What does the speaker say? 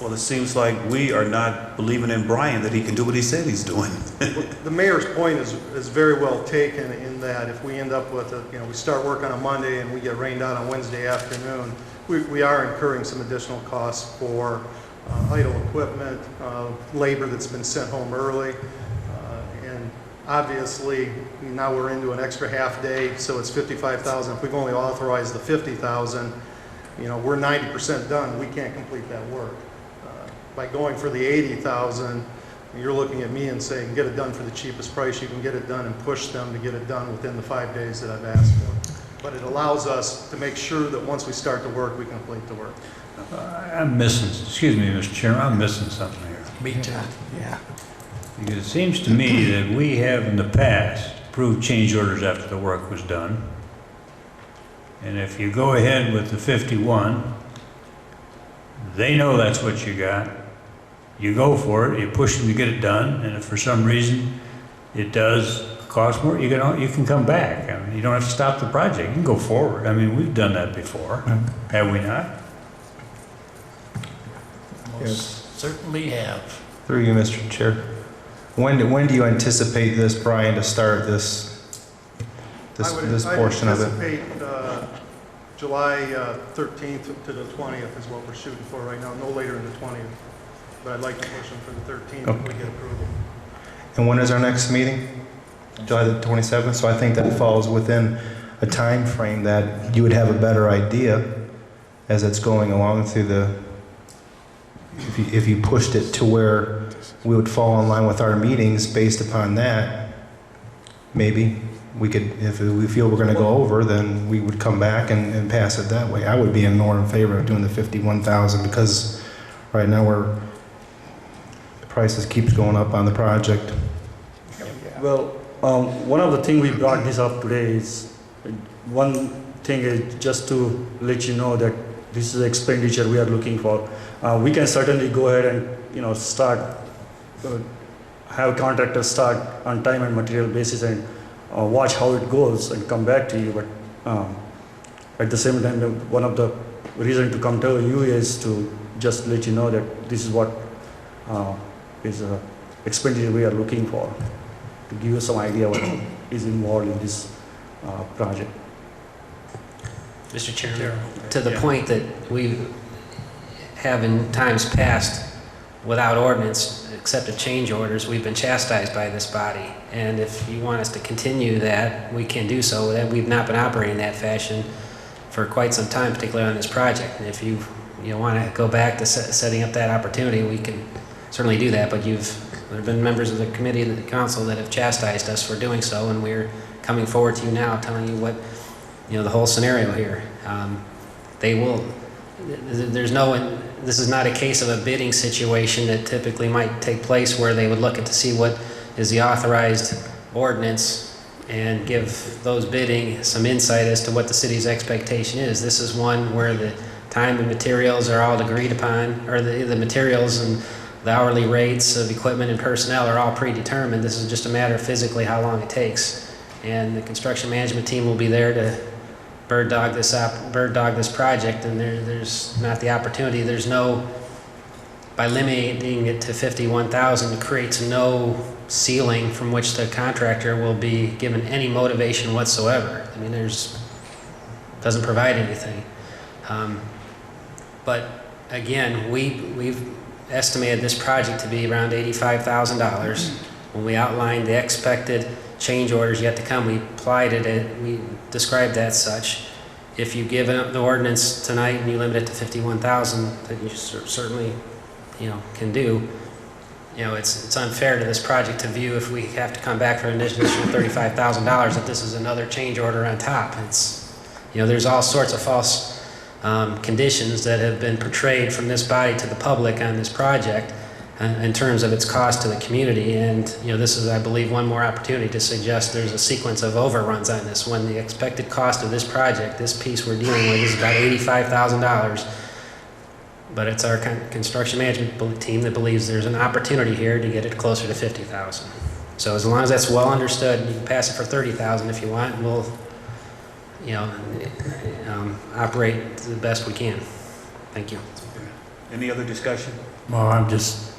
Well, it seems like we are not believing in Brian that he can do what he said he's doing. Well, the mayor's point is very well taken in that if we end up with we start work on a Monday and we get rained out on Wednesday afternoon, we are incurring some additional costs for idle equipment, labor that's been sent home early, and obviously now we're into an extra half day, so it's $55,000. If we've only authorized the $50,000, we're 90% done. We can't complete that work. By going for the $80,000, you're looking at me and saying, get it done for the cheapest price you can get it done, and push them to get it done within the 5 days that I've asked for. But it allows us to make sure that once we start the work, we complete the work. I'm missing, excuse me, Mr. Chairman, I'm missing something here. Me too. Yeah. Because it seems to me that we have in the past approved change orders after the work was done. And if you go ahead with the 51, they know that's what you got. You go for it, you push them to get it done, and if for some reason it does cost more, you can come back. I mean, you don't have to stop the project, you can go forward. I mean, we've done that before, have we not? Most certainly have. Through you, Mr. Chair. When do you anticipate this, Brian, to start this portion of it? I would anticipate July 13th to the 20th is what we're shooting for right now, no later than the 20th. But I'd like to push them for the 13th if we get approval. And when is our next meeting? July the 27th? So I think that falls within a time frame that you would have a better idea as it's going along through the, if you pushed it to where we would fall in line with our meetings based upon that, maybe we could, if we feel we're going to go over, then we would come back and pass it that way. I would be more in favor of doing the 51,000 because right now the prices keeps going up on the project. Well, one of the things we brought this up today is, one thing is just to let you know that this is the expenditure we are looking for. We can certainly go ahead and start, have contractors start on time and material basis and watch how it goes and come back to you. But at the same time, one of the reasons to come to you is to just let you know that this is what is expenditure we are looking for, to give you some idea what is involved in this project. Mr. Chairman, to the point that we have in times past, without ordinance, accepted change orders, we've been chastised by this body. And if you want us to continue that, we can do so. That we've not been operating that fashion for quite some time, particularly on this project. And if you want to go back to setting up that opportunity, we can certainly do that. But there have been members of the committee and the council that have chastised us for doing so, and we're coming forward to you now, telling you what the whole scenario here. They will. This is not a case of a bidding situation that typically might take place where they would look at to see what is the authorized ordinance and give those bidding some insight as to what the city's expectation is. This is one where the time and materials are all agreed upon, or the materials and the hourly rates of equipment and personnel are all predetermined. This is just a matter of physically how long it takes. And the construction management team will be there to bird dog this project, and there's not the opportunity. There's no, by limiting it to 51,000, it creates no ceiling from which the contractor will be given any motivation whatsoever. I mean, doesn't provide anything. But again, we've estimated this project to be around $85,000. When we outlined the expected change orders yet to come, we we described that such. If you give the ordinance tonight and you limit it to 51,000, that you certainly, can do. It's unfair to this project to view, if we have to come back for an additional $35,000, that this is another change order on top. There's all sorts of false conditions that have been portrayed from this body to the public on this project in terms of its cost to the community. And this is, I believe, one more opportunity to suggest there's a sequence of overruns on this, when the expected cost of this project, this piece we're dealing with, is about $85,000. But it's our construction management team that believes there's an opportunity here to get it closer to 50,000. So as long as that's well understood, you can pass it for 30,000 if you want, and we'll operate the best we can. Thank you. Any other discussion? Well, I'm just